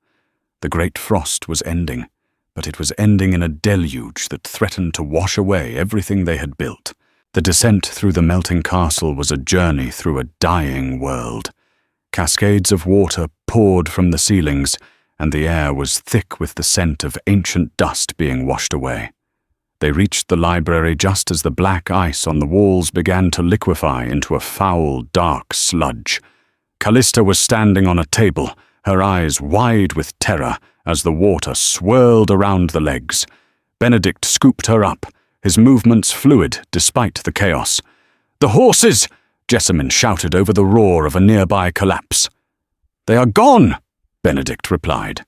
The great frost was ending, but it was ending in a deluge that threatened to wash away everything they had built. The descent through the melting castle was a journey through a dying world. Cascades of water poured from the ceilings, and the air was thick with the scent of ancient dust being washed away. They reached the library just as the black ice on the walls began to liquefy into a foul, dark sludge. Callista was standing on a table, her eyes wide with terror as the water swirled around the legs. Benedict scooped her up, his movements fluid despite the chaos. "The horses!" Jessamyn shouted over the roar of a nearby collapse. "They are gone!" Benedict replied.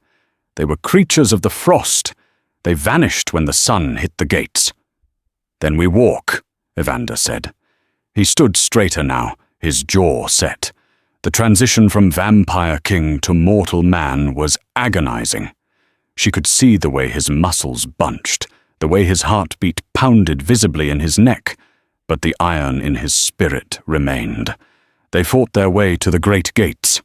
"They were creatures of the frost. They vanished when the sun hit the gates." "Then we walk," Evander said. He stood straighter now, his jaw set. The transition from vampire king to mortal man was agonizing. She could see the way his muscles bunched, the way his heartbeat pounded visibly in his neck, but the iron in his spirit remained. They fought their way to the great gates.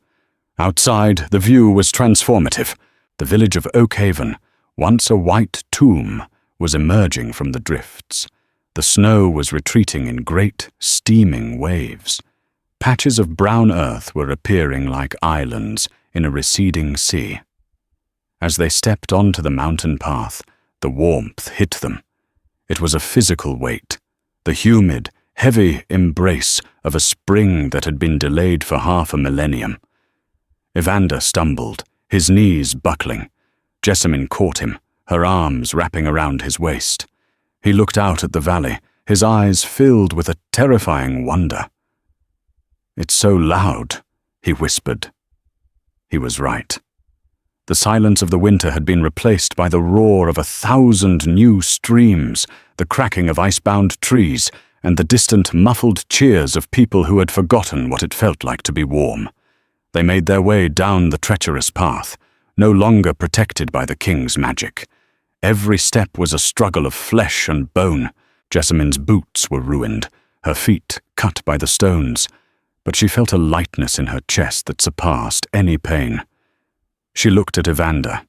Outside, the view was transformative. The village of Oakhaven, once a white tomb, was emerging from the drifts. The snow was retreating in great, steaming waves. Patches of brown earth were appearing like islands in a receding sea. As they stepped onto the mountain path, the warmth hit them. It was a physical weight, the humid, heavy embrace of a spring that had been delayed for half a millennium. Evander stumbled, his knees buckling. Jessamyn caught him, her arms wrapping around his waist. He looked out at the valley, his eyes filled with a terrifying wonder. "It's so loud," he whispered. He was right. The silence of the winter had been replaced by the roar of 1,000 new streams, the cracking of icebound trees, and the distant muffled cheers of people who had forgotten what it felt like to be warm. They made their way down the treacherous path, no longer protected by the king's magic. Every step was a struggle of flesh and bone. Jessamyn's boots were ruined, her feet cut by the stones, but she felt a lightness in her chest that surpassed any pain. She looked at Evander.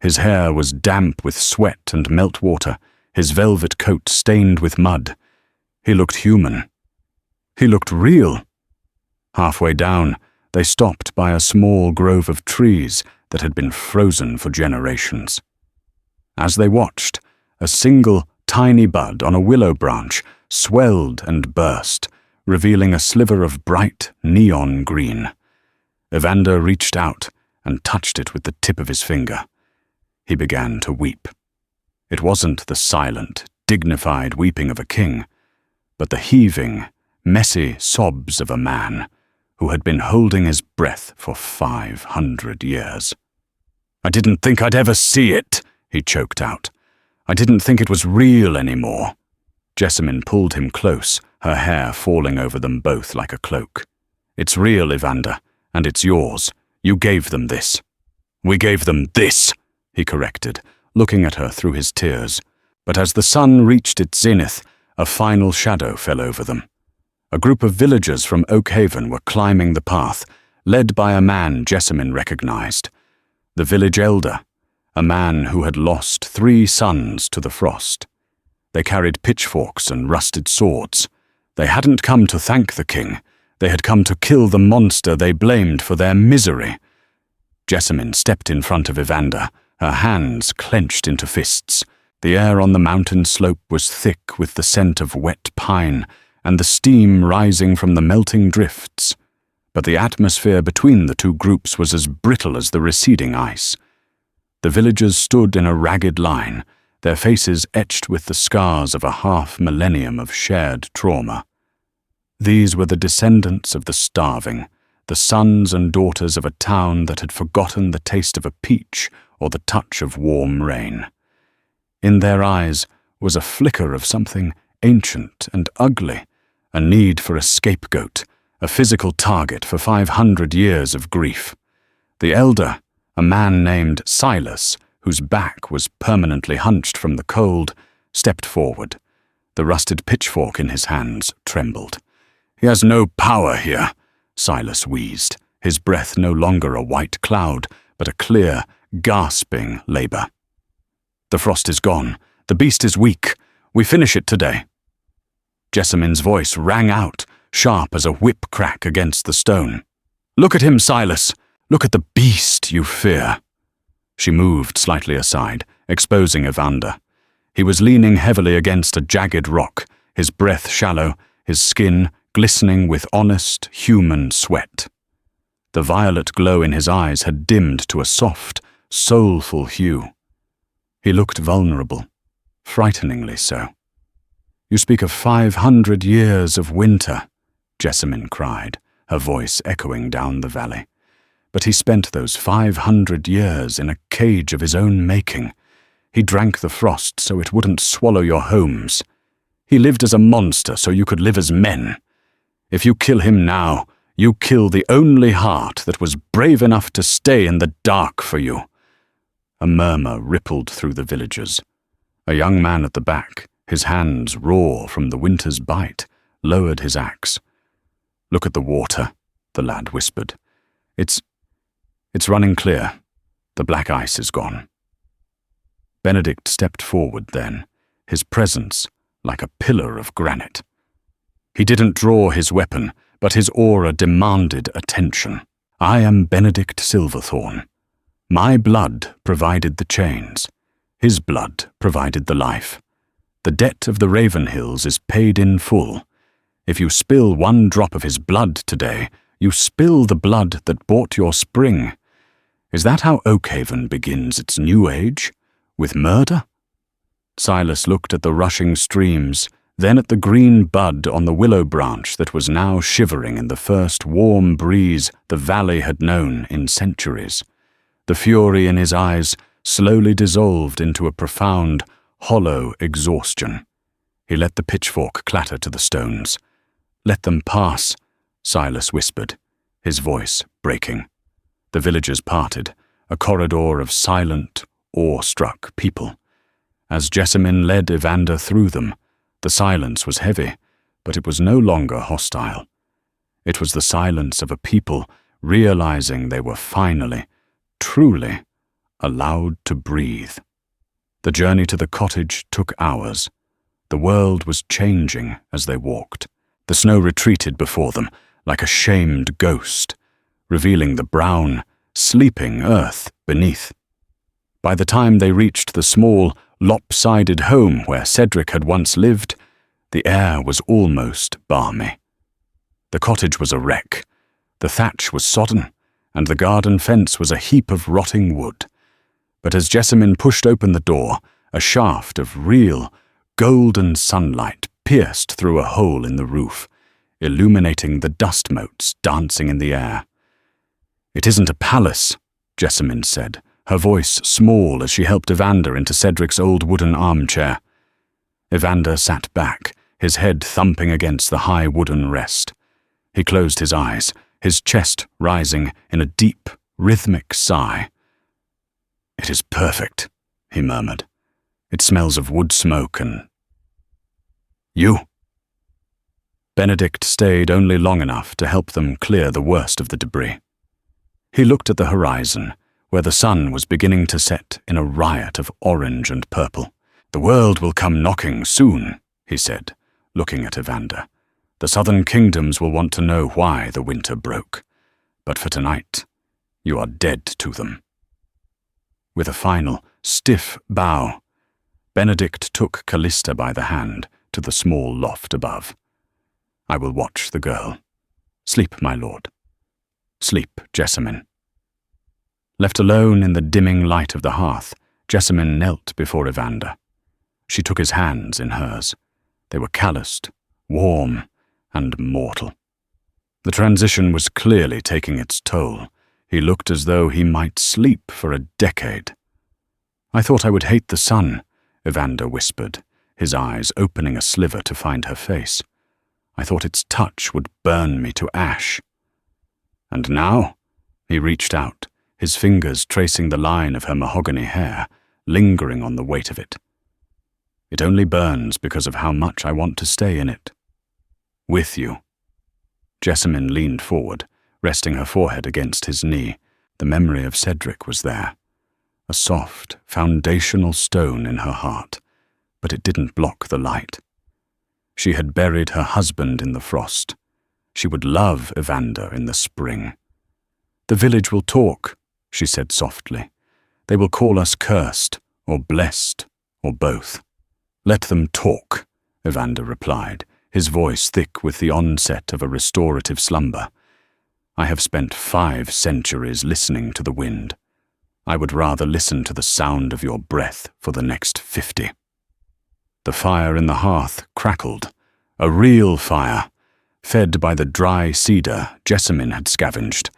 His hair was damp with sweat and meltwater, his velvet coat stained with mud. He looked human. He looked real. Halfway down, they stopped by a small grove of trees that had been frozen for generations. As they watched, a single tiny bud on a willow branch swelled and burst, revealing a sliver of bright neon green. Evander reached out and touched it with the tip of his finger. He began to weep. It wasn't the silent, dignified weeping of a king, but the heaving, messy sobs of a man who had been holding his breath for 500 years. "I didn't think I'd ever see it," he choked out. "I didn't think it was real anymore." Jessamine pulled him close, her hair falling over them both like a cloak. "It's real, Evander, and it's yours. You gave them this." "We gave them this," he corrected, looking at her through his tears. But as the sun reached its zenith, a final shadow fell over them. A group of villagers from Oakhaven were climbing the path, led by a man Jessamine recognized. The village elder, a man who had lost 3 sons to the frost. They carried pitchforks and rusted swords. They hadn't come to thank the king. They had come to kill the monster they blamed for their misery. Jessamine stepped in front of Evander, her hands clenched into fists. The air on the mountain slope was thick with the scent of wet pine and the steam rising from the melting drifts. But the atmosphere between the two groups was as brittle as the receding ice. The villagers stood in a ragged line, their faces etched with the scars of a half-millennium of shared trauma. These were the descendants of the starving, the sons and daughters of a town that had forgotten the taste of a peach or the touch of warm rain. In their eyes was a flicker of something ancient and ugly, a need for a scapegoat, a physical target for 500 years of grief. The elder, a man named Silas, whose back was permanently hunched from the cold, stepped forward. The rusted pitchfork in his hands trembled. "He has no power here," Silas wheezed, his breath no longer a white cloud, but a clear, gasping labor. "The frost is gone. The beast is weak. We finish it today." Jessamine's voice rang out, sharp as a whip crack against the stone. "Look at him, Silas. Look at the beast you fear." She moved slightly aside, exposing Evander. He was leaning heavily against a jagged rock, his breath shallow, his skin glistening with honest, human sweat. The violet glow in his eyes had dimmed to a soft, soulful hue. He looked vulnerable, frighteningly so. "You speak of 500 years of winter," Jessamine cried, her voice echoing down the valley. "But he spent those 500 years in a cage of his own making. He drank the frost so it wouldn't swallow your homes. He lived as a monster so you could live as men. If you kill him now, you kill the only heart that was brave enough to stay in the dark for you." A murmur rippled through the villagers. A young man at the back, his hands raw from the winter's bite, lowered his axe. "Look at the water," the lad whispered. It's running clear. The black ice is gone." Benedict stepped forward then, his presence like a pillar of granite. He didn't draw his weapon, but his aura demanded attention. "I am Benedict Silverthorn. My blood provided the chains. His blood provided the life. The debt of the Raven Hills is paid in full. If you spill 1 drop of his blood today, you spill the blood that bought your spring. Is that how Oakhaven begins its new age? With murder?" Silas looked at the rushing streams, then at the green bud on the willow branch that was now shivering in the first warm breeze the valley had known in centuries. The fury in his eyes slowly dissolved into a profound, hollow exhaustion. He let the pitchfork clatter to the stones. "Let them pass," Silas whispered, his voice breaking. The villagers parted, a corridor of silent, awe-struck people. As Jessamine led Evander through them, the silence was heavy, but it was no longer hostile. It was the silence of a people realizing they were finally, truly, allowed to breathe. The journey to the cottage took hours. The world was changing as they walked. The snow retreated before them like a shamed ghost, revealing the brown, sleeping earth beneath. By the time they reached the small, lopsided home where Cedric had once lived, the air was almost balmy. The cottage was a wreck. The thatch was sodden, and the garden fence was a heap of rotting wood. But as Jessamine pushed open the door, a shaft of real, golden sunlight pierced through a hole in the roof, illuminating the dust motes dancing in the air. "It isn't a palace," Jessamine said, her voice small as she helped Evander into Cedric's old wooden armchair. Evander sat back, his head thumping against the high wooden rest. He closed his eyes, his chest rising in a deep, rhythmic sigh. "It is perfect," he murmured. "It smells of wood smoke and... you." Benedict stayed only long enough to help them clear the worst of the debris. He looked at the horizon, where the sun was beginning to set in a riot of orange and purple. "The world will come knocking soon," he said, looking at Evander. "The southern kingdoms will want to know why the winter broke. But for tonight, you are dead to them." With a final, stiff bow, Benedict took Callista by the hand to the small loft above. "I will watch the girl. Sleep, my lord. Sleep, Jessamine." Left alone in the dimming light of the hearth, Jessamine knelt before Evander. She took his hands in hers. They were calloused, warm, and mortal. The transition was clearly taking its toll. He looked as though he might sleep for a decade. "I thought I would hate the sun," Evander whispered, his eyes opening a sliver to find her face. "I thought its touch would burn me to ash." "And now?" He reached out, his fingers tracing the line of her mahogany hair, lingering on the weight of it. "It only burns because of how much I want to stay in it. With you." Jessamine leaned forward, resting her forehead against his knee. The memory of Cedric was there, a soft, foundational stone in her heart, but it didn't block the light. She had buried her husband in the frost. She would love Evander in the spring. "The village will talk," she said softly. "They will call us cursed, or blessed, or both." "Let them talk," Evander replied, his voice thick with the onset of a restorative slumber. "I have spent 5 centuries listening to the wind. I would rather listen to the sound of your breath for the next 50. The fire in the hearth crackled, a real fire, fed by the dry cedar Jessamine had scavenged.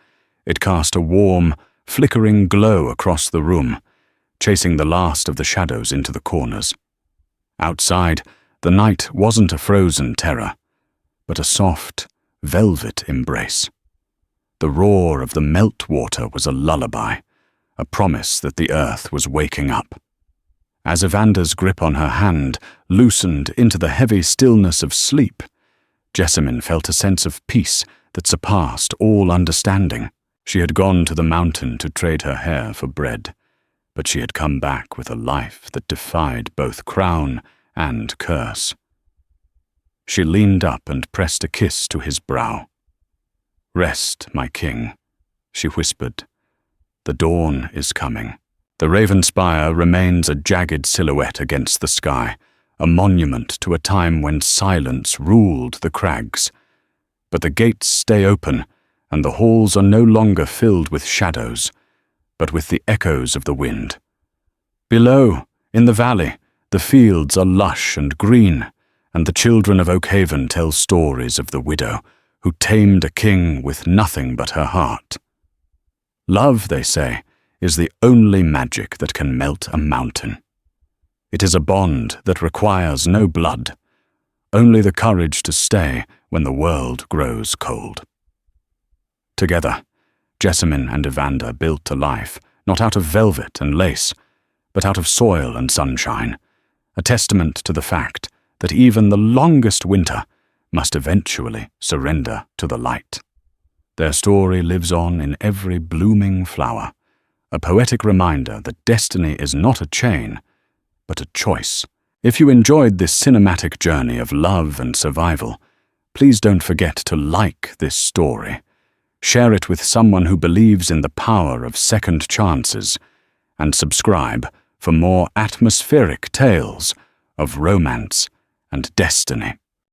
It cast a warm, flickering glow across the room, chasing the last of the shadows into the corners. Outside, the night wasn't a frozen terror, but a soft, velvet embrace. The roar of the meltwater was a lullaby, a promise that the earth was waking up. As Evander's grip on her hand loosened into the heavy stillness of sleep, Jessamine felt a sense of peace that surpassed all understanding. She had gone to the mountain to trade her hair for bread, but she had come back with a life that defied both crown and curse. She leaned up and pressed a kiss to his brow. "Rest, my king," she whispered. "The dawn is coming." The Raven Spire remains a jagged silhouette against the sky, a monument to a time when silence ruled the crags. But the gates stay open, and the halls are no longer filled with shadows, but with the echoes of the wind. Below, in the valley, the fields are lush and green, and the children of Oakhaven tell stories of the widow who tamed a king with nothing but her heart. Love, they say, is the only magic that can melt a mountain. It is a bond that requires no blood, only the courage to stay when the world grows cold. Together, Jessamine and Evander built a life, not out of velvet and lace, but out of soil and sunshine, a testament to the fact that even the longest winter must eventually surrender to the light. Their story lives on in every blooming flower, a poetic reminder that destiny is not a chain, but a choice. If you enjoyed this cinematic journey of love and survival, please don't forget to like this story. Share it with someone who believes in the power of second chances, and subscribe for more atmospheric tales of romance and destiny.